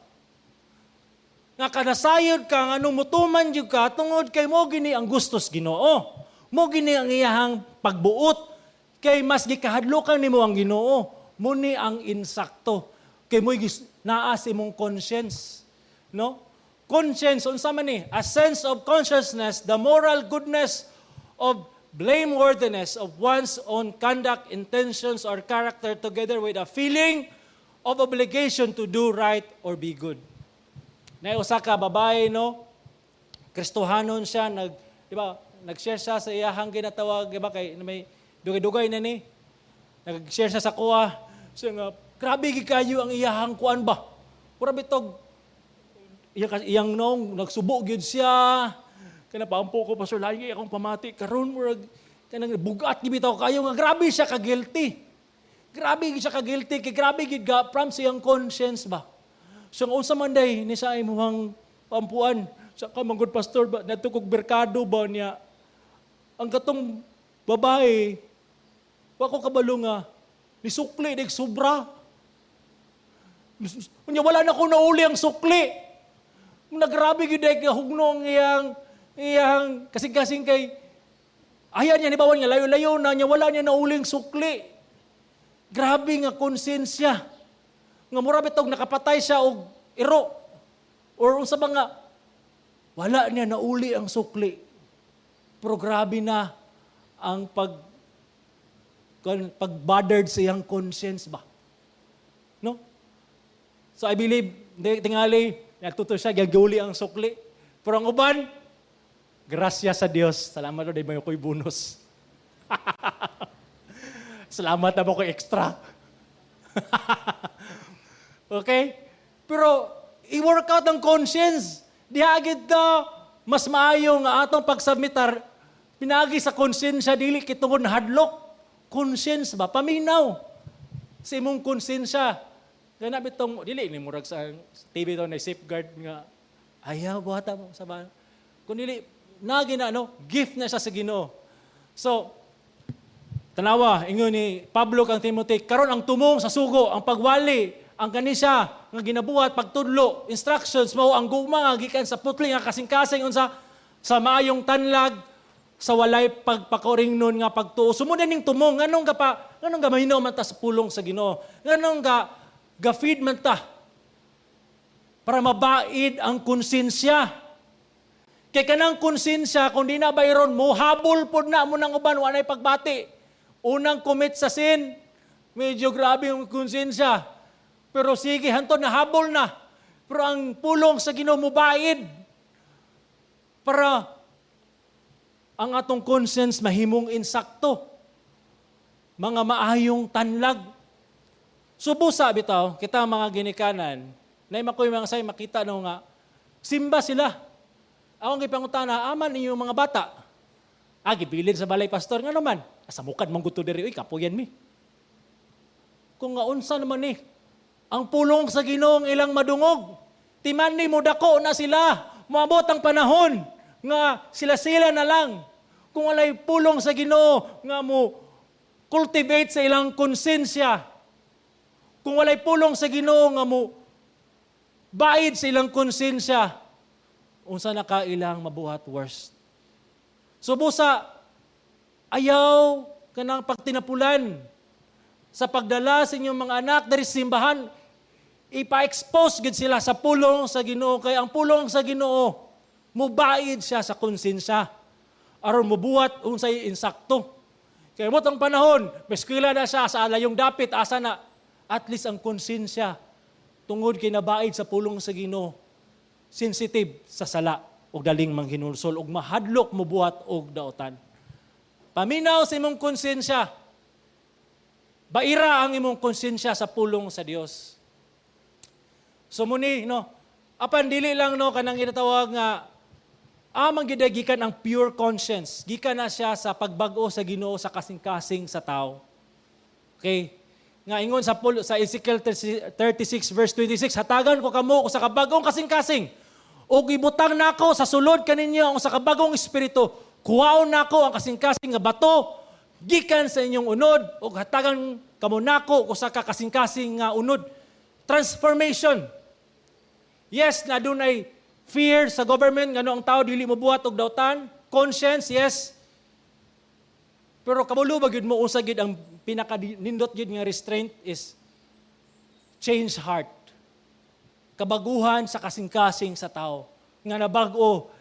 Nga kanasayod ka nga anong mutuman jud ka tungod kay mo gini ang gustos Ginoo. Mo gini ang iyahang pagbuot kay mas gikahadlokan nimo ang Ginoo. Muni ang insakto kay mo naa sa imong conscience, no? Conscience unsa man ni? A sense of consciousness, the moral goodness of blameworthiness of one's own conduct, intentions, or character together with a feeling of obligation to do right or be good. Na usa ka babae, no? Kristohanon siya, di ba, nag-share siya sa iyahang ginatawag, di ba, kay may dugay-dugay na ni. Nag-share siya sa kuha. Siya nga, grabe kayo ang iyahang kuan ba? Grabe tog, iyang nong, nagsubo gyud siya. Kaya paampo ko, Pastor, lagi akong pamati. Karoon mo, kanang bugat, gibitaw kayo nga, grabe siya ka-guilty. Grabe siya ka-guilty, kay grabe gid from siyang conscience ba. So, unsa man day, ni sa imuhang pampuan, sa kamanggod pastor ba, natukog berkado ba niya, ang katong babae, wako kabalo nga, nisukli, dig sobra. Wala na ko nauli ang sukli. Nagrabe gid ay hugnong iyang kasing-kasing kay ayan niya ni bawan niya layo-layo na niya wala niya nauling sukli. Grabe nga konsensya. Nga mura bitog nakapatay siya og iro. Or unsa ba nga wala niya nauli ang sukli. Pero grabe na ang pag-bothered sa iyang conscience ba. No? So I believe tingali nagtuto siya gaguli ang sukli. Pero ang uban grasya sa Diyos. Salamat Lord, may ako'y bonus. Salamat na mo ko extra. Okay? Pero, i-work out ang conscience. Diagid na, mas maayo nga atong pagsubmitar, pinagi sa konsensya, dili kitungod hadlok. Conscience ba? Paminaw. Sa imong konsensya. Ganap itong, dili, murag sa TV ito na safeguard nga, ayaw, buhata mo sa ba? Kung dili, gift na siya sa Ginoo. So, tanawa, ingon ni Pablo kang Timothy, karon ang tumong sa sugo, ang pagwali, ang kanisya, nga ginabuhat, pagtudlo, instructions, mao ang gugma, nga gikan sa putli, nga kasing-kasing, unsa, sa maayong tanlag, sa walay pagpakoring nun nga pagtuo. Sumunod ning tumong, nganong ga mahinaw man ta sa pulong sa Ginoo. Nganong ga feed man ta para mabaid ang konsensya. Kay kanang konsensya kung di na bayron mo habol pod na mo nang uban wa nay pagbati. Unang commit sa sin, medyo grabe yung konsensya. Pero sige hantod na habol na. Pero ang pulong sa Ginoo mobaid para ang atong conscience mahimong insakto. Mga maayong tanlag. Subusa bitaw, kita mga ginikanan, na makoy mga say makita no nga, simba sila. Awang gipangutana, aman ninyo mga bata. Gibilin sa balay pastor nga naman. Asa mukad mong gusto diri, kapuyan mi. Kung nga unsa naman ni, ang pulong sa Ginoo ilang madungog. Timan ni mo dako na sila. Moabot ang panahon nga sila na lang. Kung walay pulong sa Ginoo nga mo cultivate sa ilang konsensya. Kung walay pulong sa Ginoo nga mo baid sa ilang konsensya, unsa na ka ilang mabuhat worst. So busa, ayaw kanang pagtinapulan sa pagdala sa inyong mga anak dari simbahan, ipa-expose gid sila sa pulong sa Ginoo kay ang pulong sa Ginoo mubaid siya sa konsensya aron mobuhat unsay insakto. Kay mo tong panahon, eskwela na siya sa alayong dapit asa na at least ang konsensya tungod kay nabaid sa pulong sa Ginoo sensitive sa sala ug daling manghinulsol ug mahadlok mobuhat og daotan. Paminaw sa imong konsensya. Baira ang imong konsensya sa pulong sa Dios. So muni apan dili lang kanang ginatawag nga amang gidagikan ang pure conscience. Gikan na siya sa pagbag-o sa Ginoo sa kasing-kasing sa tao. Okay? Nga ingon sa Ezekiel 36 verse 26, hatagan ko kamo sa kabagong kasing-kasing. O ibutang nako sa sulod kaninyo ang sa kabagong espiritu. Kuhaon nako ang kasing-kasing nga bato gikan sa inyong unod o hatagan kamo nako sa kasing-kasing nga unod. Transformation. Yes, na dunay fear sa government, ngano ang tao dili mobuhat og daotan. Conscience, yes. Pero kabulo ba gyud mo usa gyud ang pinaka-nindot gyud nga restraint is change heart. Kabaguhan sa kasing-kasing sa tao. Nga nabag-o,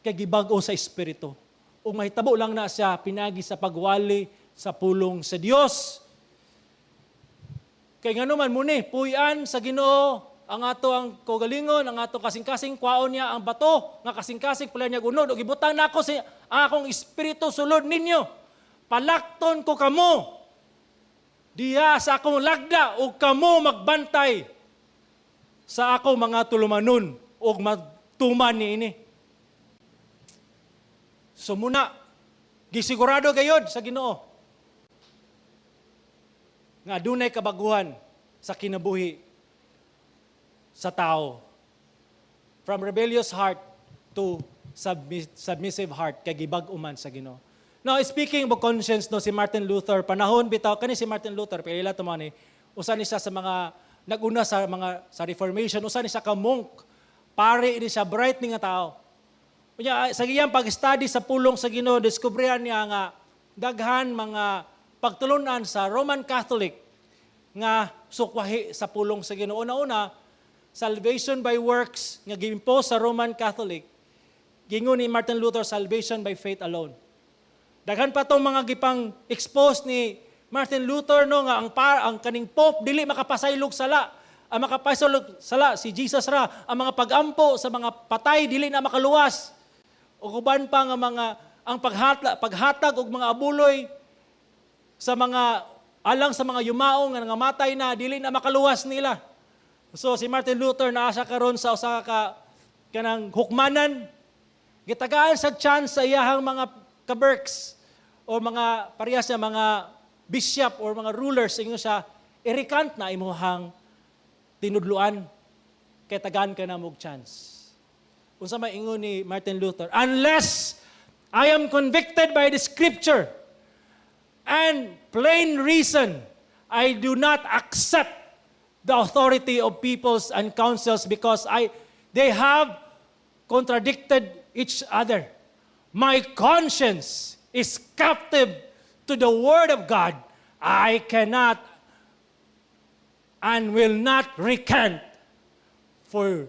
kay gibag-o sa espiritu. Ug mahitabo lang na siya pinagi sa pagwali sa pulong sa Dios. Kay ngano man muni, puy-an sa Ginoo, ang ato ang kogalingon, ang ato kasing-kasing, kwaon niya ang bato, nga kasing-kasing pala niya gunod, o gibutang na ako sa akong espiritu sulod ninyo. Palakton ko kamo, diha sa akong lagda, o kamo magbantay sa akong mga tulumanon, o magtuman ni ini. So muna, gisigurado gayod sa Ginoo, nga dunay kabaguhan sa kinabuhi sa tao. From rebellious heart to submissive heart, kay gibag-uman sa Ginoo. Now, speaking of conscience, si Martin Luther, panahon bitaw, kani si Martin Luther, pila to man usa ni siya sa mga, naguna sa Reformation, usa ni siya ka monk, pare ni siya, bright ni nga tao. Sa giyang pag-study sa pulong sa Ginoo, diskubrihan niya nga, daghan mga pagtulunan sa Roman Catholic, nga sukwahi sa pulong sa Ginoo. Una-una, salvation by works nga giimpose sa Roman Catholic, gingon ni Martin Luther, salvation by faith alone. Daghan pa tong mga gipang expose ni Martin Luther nga ang kaning pope dili makapasaylog sala. Ang makapasaylog sala si Jesus ra. Ang mga pagampo sa mga patay dili na makaluwas. O uban pa nga mga ang paghatag og mga abuloy sa mga alang sa mga yumaong nga nangamatay na dili na makaluwas nila. So si Martin Luther naa siya karon sa usa ka kanang hukmanan, gitagaan sa chance sa iyahang mga kaberks o mga parehas na mga bishop or mga rulers ingon siya i-recant na imuhang tinudluan kay tagaan ka na mog chance. Unsa may ingon ni Martin Luther? Unless I am convicted by the scripture and plain reason, I do not accept the authority of peoples and councils because they have contradicted each other. My conscience is captive to the word of God. I cannot and will not recant, for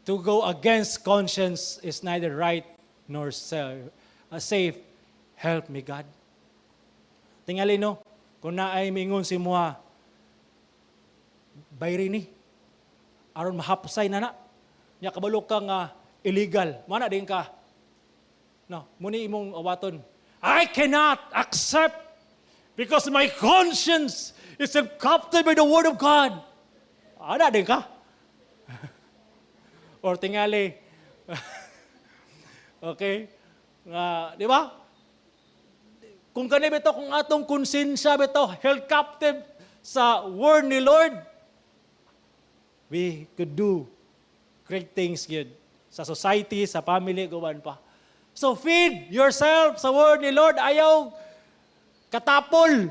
to go against conscience is neither right nor safe. Help me, God. Tingali no, kung naay mingon si Mua, bayri ni, aron mahapsay na na, niya kabalo kang illegal, mana din ka. No, muni imong awaton, I cannot accept because my conscience is captive by the word of God. Ana din ka. Or tingali, okay, di ba? Kung kani bito, kung atong konsensya bito, held captive sa word ni Lord, we could do great things good sa society, sa family, gawan pa. So feed yourself sa word ni Lord, ayaw katapol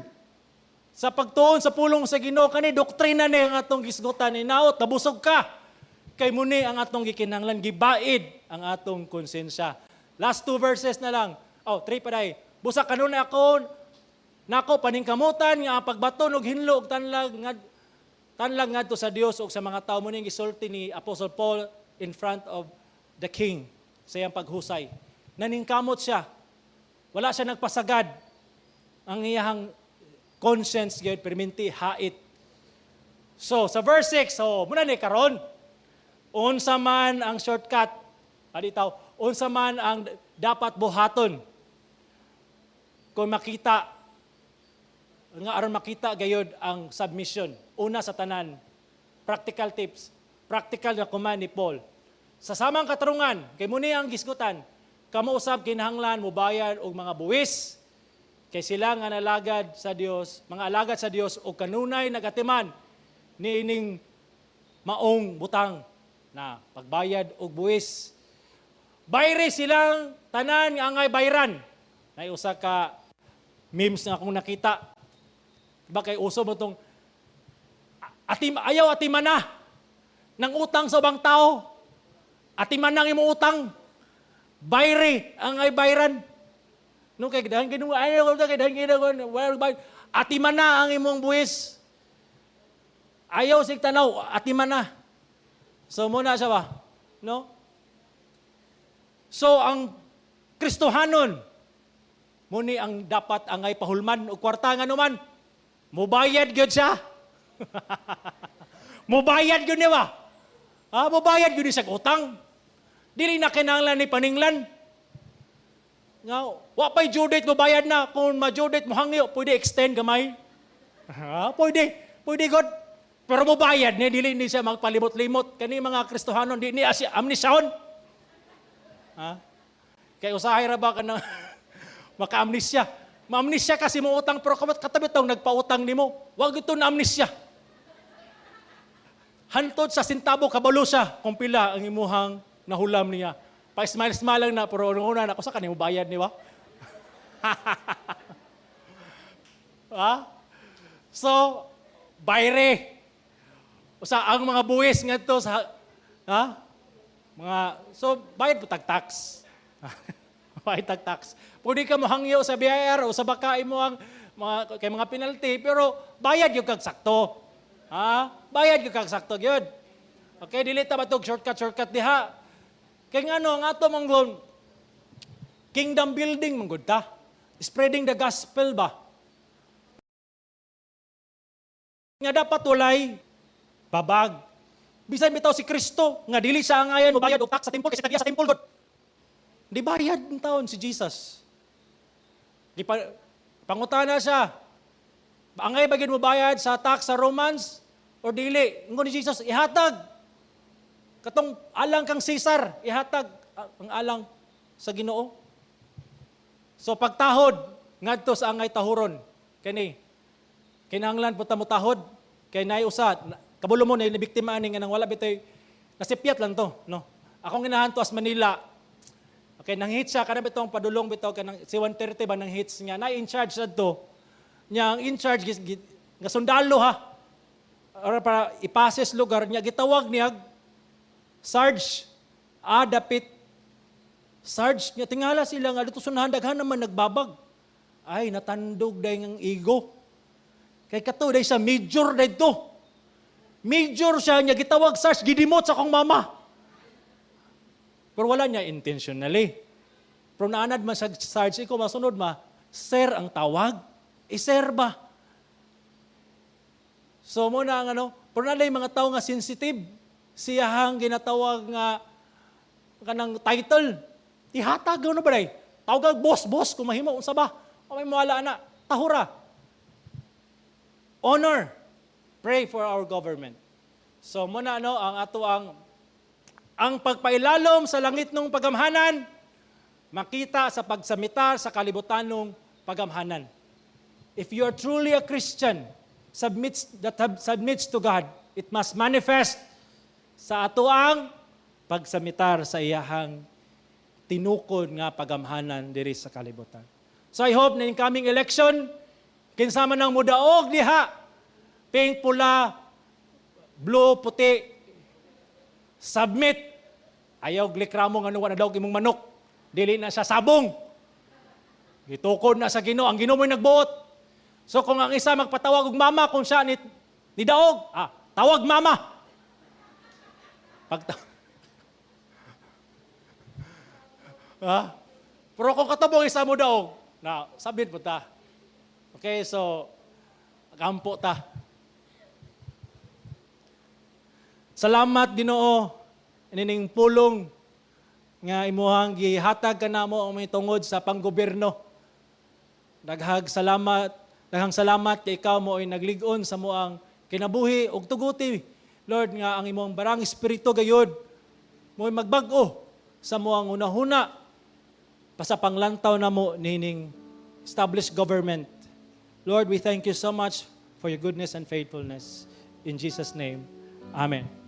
sa pagtuon sa pulong sa Ginoo kani doktrina ni ang atong gisgutan ni naot nabusog ka kay muni ang atong gikinahanglan gibaid ang atong konsensya. Last 2 verses na lang. 3 pa day. Busa kanunay ako nako paningkamutan nga pagbaton og hinlo og tanlag ngadto sa Dios ug sa mga tawo muni gisulti ni Apostle Paul in front of the king sa iyang paghusay. Naningkamot siya. Wala siya nagpasagad. Ang iyang conscience gyud perminti hait. So sa verse 6, muna ni karon. Unsa man ang shortcut? Aditaw, unsa man ang dapat buhaton? Kung makita nga aron makita gayud ang submission. Una sa tanan, practical tips, practical na command ni Paul. Sa samang katarungan, kay muni ang gisgutan, kamo usab kinahanglan mobayad og mga buwis kay sila nga nalagad sa Dios, mga alagad sa Dios o kanunay nagatiman niining maong butang na pagbayad og buwis. Bayre silang tanan nga angay bayran. Nay usa ka memes na akong nakita. Diba kay uso mo tong ayaw atiman na ng utang sa ubang tao. Atiman nang imong utang. Bayre angay bayran. No kay dahan ginu ayaw kay dahan ginu atiman na ang imong buwis. Ayaw sig tanaw, atiman na. So muna siya ba? No? So ang Kristohanon muni ang dapat angay pahulman o kwarta nga naman. Mubayad gyud siya. Mubayad gyud ni ba? Mubayad gyud sa utang. Dili na kinahanglan ni paninglan. Nga, wa pay due date mubayad na. Kung ma-due date mo hangyo, pwede extend gamay. Pwede god. Pero mubayad niya, dili ni siya magpalimot-limot. Kani mga Kristohanon, di ni siya amnisyon. Kaya usahay ra ba ka na maka-amnisya. Ma-amnisya kasi mo utang, pero katabi itong nagpautang ni mo. Huwag ito na amnisya. Hantod sa sintabo, kabalo siya kung pila ang imuhang nahulam niya. Pa-smile-smile lang na, pero una na, sa kanimo bayad ni ba? So, bayre. Usa ang mga buwis nga to sa bayad po tag-tax. Bayad tag-tax. Pwede ka mohangyo sa BIR o sa baka mo ang mga penalty, pero bayad yung kagsakto. Bayad yung kagsakto gyud. Okay, dili ta batog shortcut diha. Kay ngano nga ato manggon kingdom building manggod ta. Spreading the gospel ba? Nga dapat walay babag. Bisan bitaw si Kristo nga dili sa angayan mo bayad og tax sa temple kasi tagya sa temple god. Di bayad ng taon si Jesus. Pangutana siya. Angay bagid mo bayad sa tax sa Romans or dili? Ingon ni Jesus, ihatag. Katong alang kang Caesar, ihatag ang alang sa Ginoo. So pagtahod ngadto sa angay tahuron kani kinahanglan po ta mo tahod kay naay usa kabulo mo na nabiktima ani nga nang wala bitoy nasipyat lang to no. Akong ginahan to as Manila. Okay, nang hits siya kada bitong padulong bitaw kanang si 130 ba nang hits niya na in charge sad to. Nya ang in charge nga sundalo ha. Para ipases lugar niya gitawag niya Sarge dapit Sarge niya tingala sila nga dito sunahan daghan naman nagbabag. Ay natandog day ng ego. Kay kato day sa major dito. Major siya niya gitawag Sarge gidimot sa akong mama. Pero wala niya intentionally. Pero naanad man sa Sarge iko masunod sir ang tawag. Sir ba? So mo na ang pero nalay mga tao nga sensitive. Siyahang ginatawag nga kanang title. Ihatag na ba day? Tawag boss, kung mahimo, unsa ba? O may mawala na, tahura. Honor. Pray for our government. So muna ang ato ang pagpailalom sa langit ng pagamhanan, makita sa pagsamita sa kalibutanong pagamhanan. If you are truly a Christian, submits to God, it must manifest sa ato ang pagsamitar sa iyahang tinukod nga pagamhanan diri sa kalibutan. So I hope na in coming election, kinsama ng mudaog diha, pink, pula, blue, puti, submit. Ayaw glikramo nga wala na daw imong manok. Dili na siya sabong. Gitukod na sa Ginoo, ang Ginoo mo'y nagbuot. So kung ang isa magpatawag og mama kung siya ni daog, tawag mama. Pero kung katabong isa mo daw, sabit po ta. Okay, so, kampo ta. Salamat, Ginoo, inining pulong nga imuhang gihatag ka na mo ang may tungod sa panggobyerno. Daghang salamat kay ikaw mo ay nagligon sa moang kinabuhi ug tuguti. Lord, nga ang imong barang espiritu gayud mo magbag-o sa moang unahuna sa panglantaw na mo nining established government. Lord, we thank you so much for your goodness and faithfulness. In Jesus' name, Amen.